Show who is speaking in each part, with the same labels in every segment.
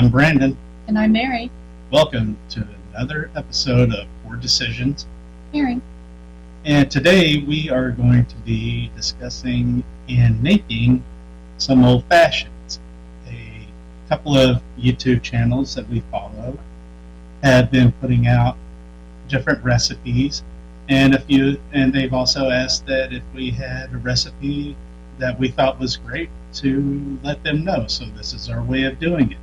Speaker 1: I'm Brandon.
Speaker 2: And I'm Mary.
Speaker 1: Welcome to another episode of Poor Decisions.
Speaker 2: Mary.
Speaker 1: And today we are going to be discussing and making some old fashions. A couple of YouTube channels that we follow have been putting out different recipes, and they've also asked that if we had a recipe that we thought was great to let them know. So this is our way of doing it.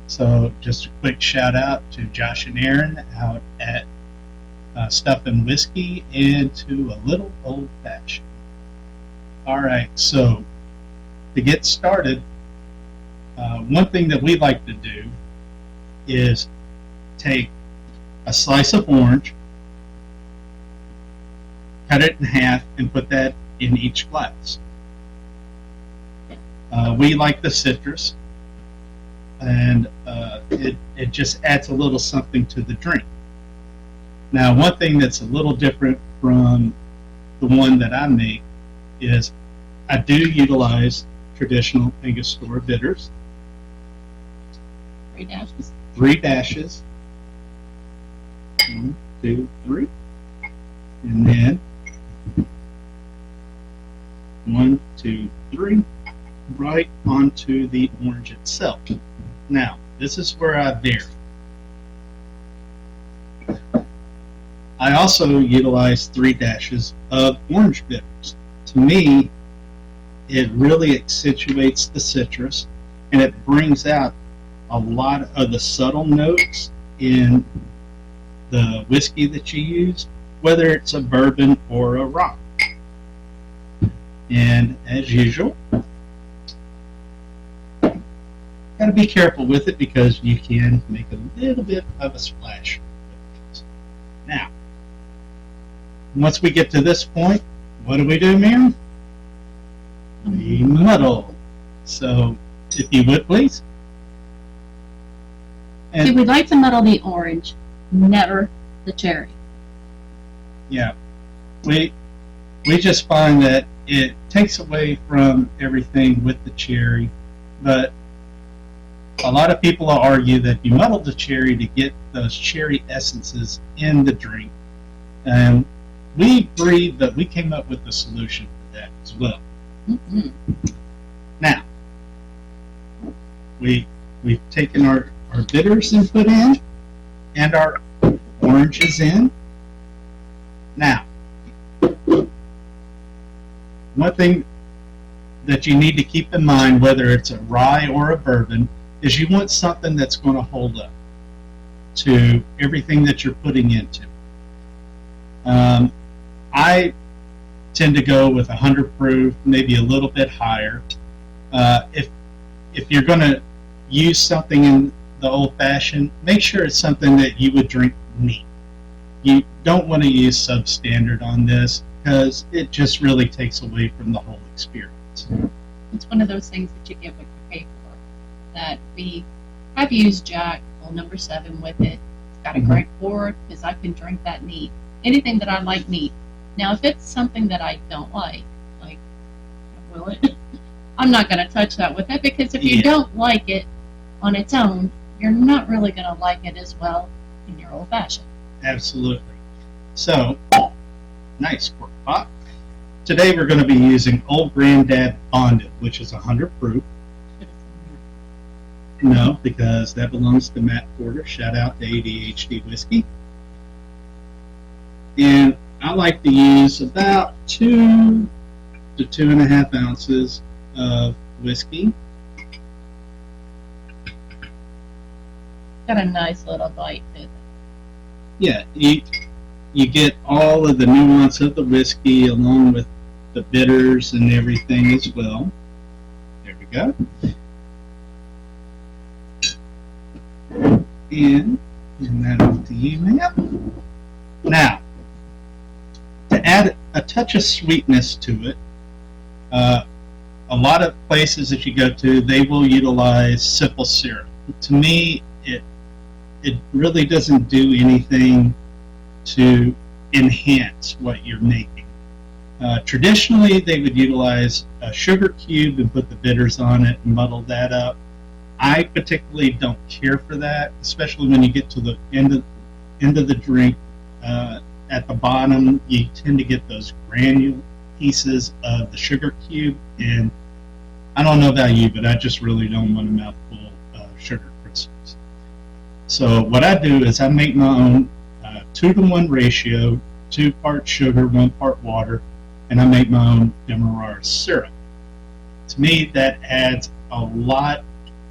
Speaker 1: So just a quick shout out to Josh and Aaron out at Stuff and Whiskey, and to a little old fashioned. Alright, so to get started, one thing that we like to do is take a slice of orange, cut it in half, and put that in each glass. We like the citrus, and it just adds a little something to the drink. Now, one thing that's a little different from the one that I make is I do utilize traditional Angostura bitters.
Speaker 2: 3 dashes.
Speaker 1: 3 dashes. 1, 2, 3. And then 1, 2, 3. Right onto the orange itself. Now, this is where I vary. I also utilize 3 dashes of orange bitters. To me, it really accentuates the citrus, and it brings out a lot of the subtle notes in the whiskey that you use, whether it's a bourbon or a rum. And as usual, got to be careful with it because you can make a little bit of a splash. Now, once we get to this point, what do, Miriam? We muddle. So, if you would, please.
Speaker 2: And we'd like to muddle the orange, never the cherry.
Speaker 1: Yeah. We just find that it takes away from everything with the cherry, but a lot of people argue that you muddle the cherry to get those cherry essences in the drink, and we agreed that we came up with a solution for that as well.
Speaker 2: Mm-hmm.
Speaker 1: Now, we've taken our bitters and put in, and our oranges in. Now, one thing that you need to keep in mind, whether it's a rye or a bourbon, is you want something that's going to hold up to everything that you're putting into. I tend to go with 100 proof, maybe a little bit higher. If you're going to use something in the old fashioned, make sure it's something that you would drink neat. You don't want to use substandard on this because it just really takes away from the whole experience.
Speaker 2: It's one of those things that you get what you pay for. That I've used Jack number 7 with it. It's got a great pour because I can drink that neat. Anything that I like neat. Now, if it's something that I don't like will it? I'm not going to touch that with it because if you don't like it on its own, you're not really going to like it as well in your old fashioned.
Speaker 1: Absolutely. So, nice cork pot. Today we're going to be using Old Granddad Bonded, which is 100 proof. No, because that belongs to Matt Porter. Shout out to ADHD Whiskey. And I like to use about 2 to 2.5 ounces of whiskey.
Speaker 2: Got a nice little bite to it.
Speaker 1: Yeah, you get all of the nuance of the whiskey along with the bitters and everything as well. There we go. And that off to you, ma'am. Now, to add a touch of sweetness to it, a lot of places that you go to, they will utilize simple syrup. To me, it really doesn't do anything to enhance what you're making. Traditionally, they would utilize a sugar cube and put the bitters on it and muddle that up. I particularly don't care for that, especially when you get to the end of the drink. At the bottom, you tend to get those granule pieces of the sugar cube, and I don't know about you, but I just really don't want a mouthful of sugar crystals. So what I do is I make my own 2-to-1 ratio, 2 parts sugar, 1 part water, and I make my own demerara syrup. To me, that adds a lot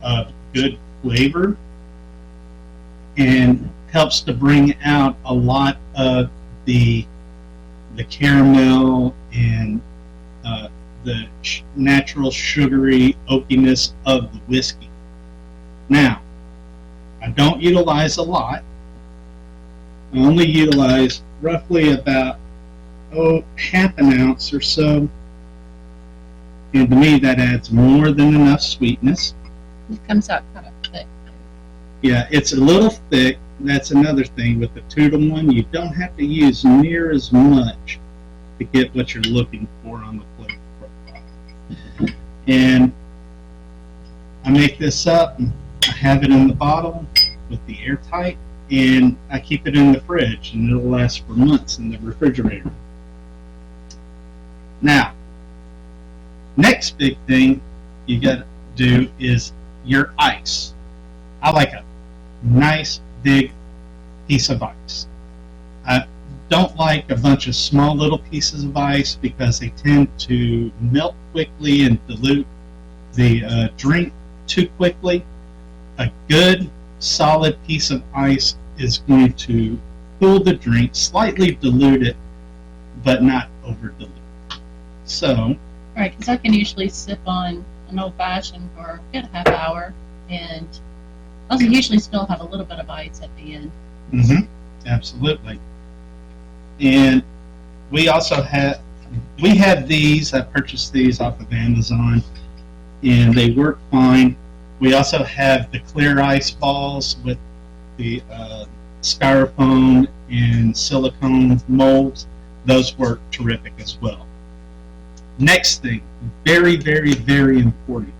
Speaker 1: of good flavor and helps to bring out a lot of the caramel and the natural sugary oakiness of the whiskey. Now, I don't utilize a lot. I only utilize roughly about half an ounce or so, and to me that adds more than enough sweetness.
Speaker 2: It comes out kind of thick.
Speaker 1: Yeah, it's a little thick. That's another thing with the 2-to-1. You don't have to use near as much to get what you're looking for on the flavor profile. And I make this up. I have it in the bottle with the airtight, and I keep it in the fridge, and it'll last for months in the refrigerator. Now, next big thing you got to do is your ice. I like a nice big piece of ice. I don't like a bunch of small little pieces of ice because they tend to melt quickly and dilute the drink too quickly. A good solid piece of ice is going to cool the drink, slightly dilute it, but not over dilute. So,
Speaker 2: Right, because I can usually sip on an old fashioned for a good half hour, and I'll usually still have a little bit of ice at the end.
Speaker 1: Absolutely. And we also have these. I purchased these off of Amazon, and they work fine. We also have the clear ice balls with the styrofoam and silicone molds. Those work terrific as well. Next thing, very, very, very important.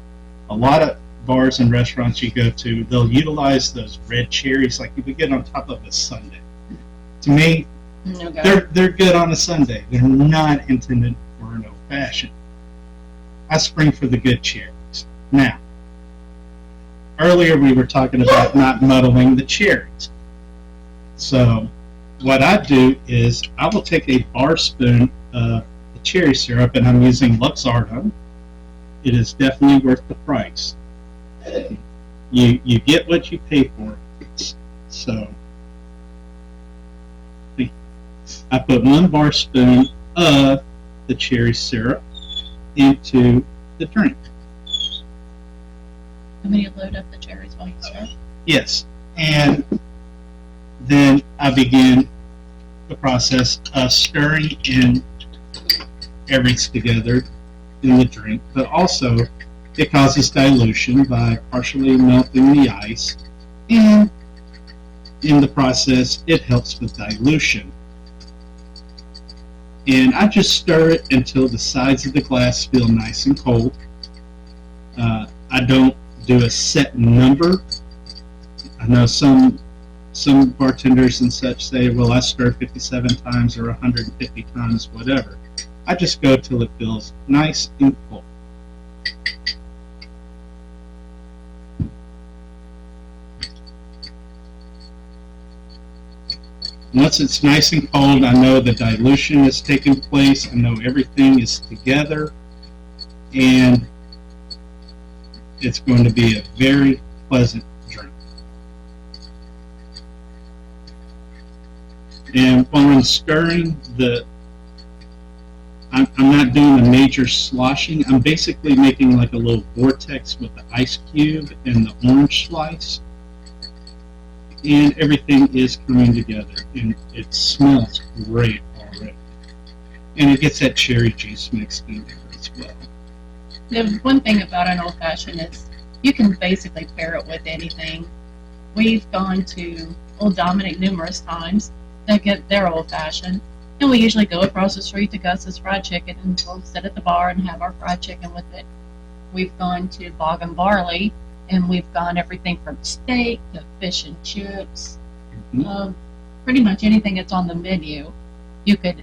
Speaker 1: A lot of bars and restaurants you go to, they'll utilize those red cherries like you would get on top of a sundae. To me, they're good on a sundae. They're not intended for an old fashioned. I spring for the good cherries. Now, earlier we were talking about not muddling the cherries. So what I do is I will take a bar spoon of the cherry syrup, and I'm using Luxardo. It is definitely worth the price. You get what you pay for. So I put 1 bar spoon of the cherry syrup into the drink.
Speaker 2: And then you load up the cherries while you stir.
Speaker 1: Yes, and then I begin the process of stirring in everything together in the drink, but also it causes dilution by partially melting the ice, and in the process it helps with dilution. And I just stir it until the sides of the glass feel nice and cold. I don't do a set number. I know some bartenders and such say, well, I stir 57 times or 150 times, whatever. I just go till it feels nice and cold. Once it's nice and cold, I know the dilution is taking place. I know everything is together, and it's going to be a very pleasant drink. And when I'm stirring, I'm not doing a major sloshing. I'm basically making like a little vortex with the ice cube and the orange slice. And everything is coming together, and it smells great already. And it gets that cherry juice mixed in there as well.
Speaker 2: The one thing about an old fashioned is you can basically pair it with anything. We've gone to Old Dominic numerous times to get their old fashioned, and we usually go across the street to Gus's Fried Chicken, and we'll sit at the bar and have our fried chicken with it. We've gone to Bog and Barley, and we've gone everything from steak to fish and chips.
Speaker 1: Mhm.
Speaker 2: Pretty much anything that's on the menu, you could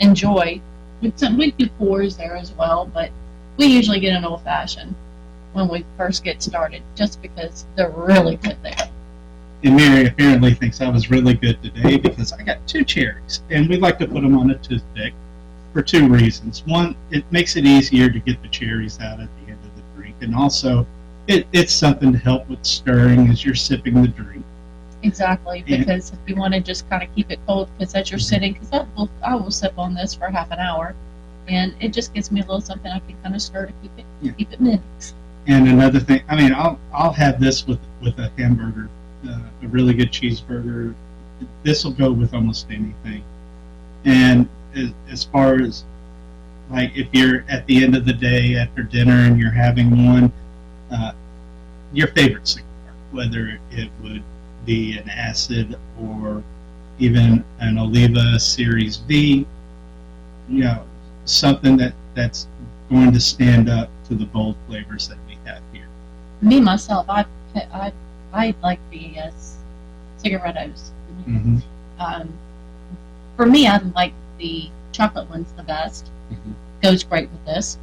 Speaker 2: enjoy. We do pours there as well, but we usually get an old fashioned when we first get started, just because they're really good there.
Speaker 1: And Mary apparently thinks I was really good today because I got 2 cherries, and we like to put them on a toothpick for 2 reasons. One, it makes it easier to get the cherries out at the end of the drink, and also it's something to help with stirring as you're sipping the drink.
Speaker 2: Exactly,
Speaker 1: Yeah.
Speaker 2: because if you want to just kind of keep it cold, because as you're sitting, because I will sip on this for half an hour, and it just gives me a little something I can kind of stir to keep it mixed.
Speaker 1: And another thing, I mean, I'll have this with a hamburger, a really good cheeseburger. This will go with almost anything. And as far as like if you're at the end of the day after dinner and you're having one, your favorite cigar, whether it would be an acid or even an Oliva Series V, something that's going to stand up to the bold flavors that we have here.
Speaker 2: Me myself, I like the cigarettos.
Speaker 1: Mm-hmm.
Speaker 2: For me, I like the chocolate ones the best.
Speaker 1: Mhm.
Speaker 2: Goes great with this.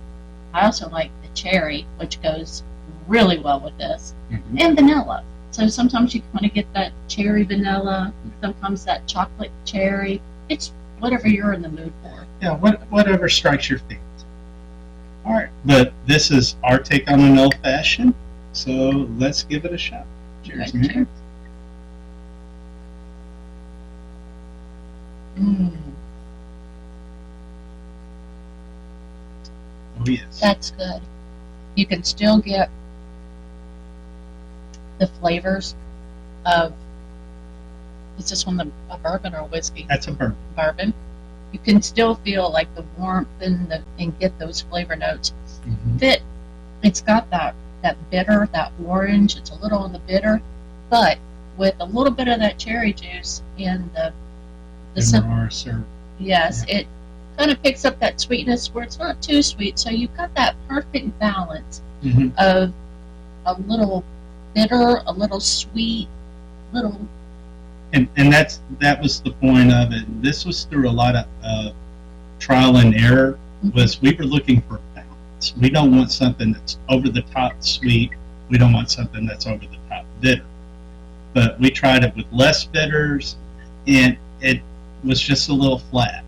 Speaker 2: I also like the cherry, which goes really well with this,
Speaker 1: Mm-hmm.
Speaker 2: and vanilla. So sometimes you kind of get that cherry vanilla, sometimes that chocolate cherry. It's whatever you're in the mood for.
Speaker 1: Yeah, whatever strikes your fancy. All right, but this is our take on an old fashioned, so let's give it a shot. Cheers,
Speaker 2: Good,
Speaker 1: Mary.
Speaker 2: cheers. Mm,
Speaker 1: Oh yes.
Speaker 2: that's good. You can still get the flavors of, is this one a bourbon or a whiskey?
Speaker 1: That's a bourbon.
Speaker 2: Bourbon. You can still feel like the warmth and get those flavor notes.
Speaker 1: Mm-hmm.
Speaker 2: That it's got that bitter, that orange. It's a little on the bitter, but with a little bit of that cherry juice and the
Speaker 1: Demerara syrup.
Speaker 2: yes, it kind of picks up that sweetness where it's not too sweet. So you've got that perfect balance
Speaker 1: Mm-hmm.
Speaker 2: of a little bitter, a little sweet, little.
Speaker 1: And that was the point of it. This was through a lot of trial and error. Was we were looking for balance. We don't want something that's over the top sweet. We don't want something that's over the top bitter. But we tried it with less bitters, and it was just a little flat.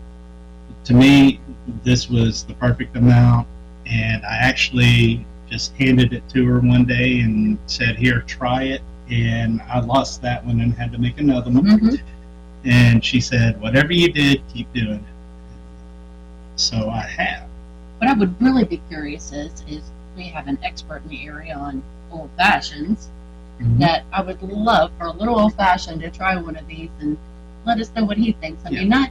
Speaker 1: To me, this was the perfect amount, and I actually just handed it to her one day and said, "Here, try it." And I lost that one and had to make another one.
Speaker 2: Mm-hmm.
Speaker 1: And she said, "Whatever you did, keep doing it." So I have.
Speaker 2: What I would really be curious is we have an expert in the area on old fashions
Speaker 1: Mhm.
Speaker 2: that I would love for a little old fashioned to try one of these and let us know what he thinks. I
Speaker 1: Yeah.
Speaker 2: mean,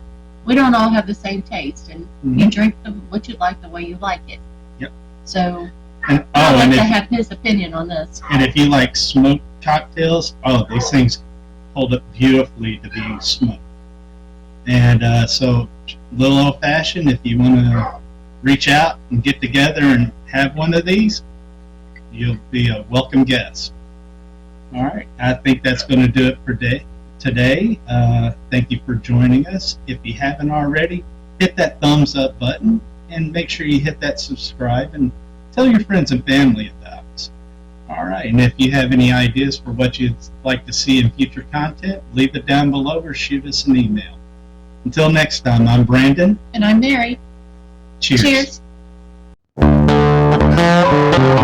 Speaker 2: we don't all have the same taste, and
Speaker 1: Mhm.
Speaker 2: you drink what you like the way you like it.
Speaker 1: Yep.
Speaker 2: So
Speaker 1: And,
Speaker 2: I'd like
Speaker 1: and
Speaker 2: to
Speaker 1: if,
Speaker 2: have his opinion on this.
Speaker 1: and if you like smoked cocktails, these things hold up beautifully to being smoked. And so, little old fashioned, if you want to reach out and get together and have one of these, you'll be a welcome guest. All right, I think that's going to do it for today. Thank you for joining us. If you haven't already, hit that thumbs up button and make sure you hit that subscribe and tell your friends and family about us. All right, and if you have any ideas for what you'd like to see in future content, leave it down below or shoot us an email. Until next time, I'm Brandon.
Speaker 2: And I'm Mary.
Speaker 1: Cheers.
Speaker 2: Cheers.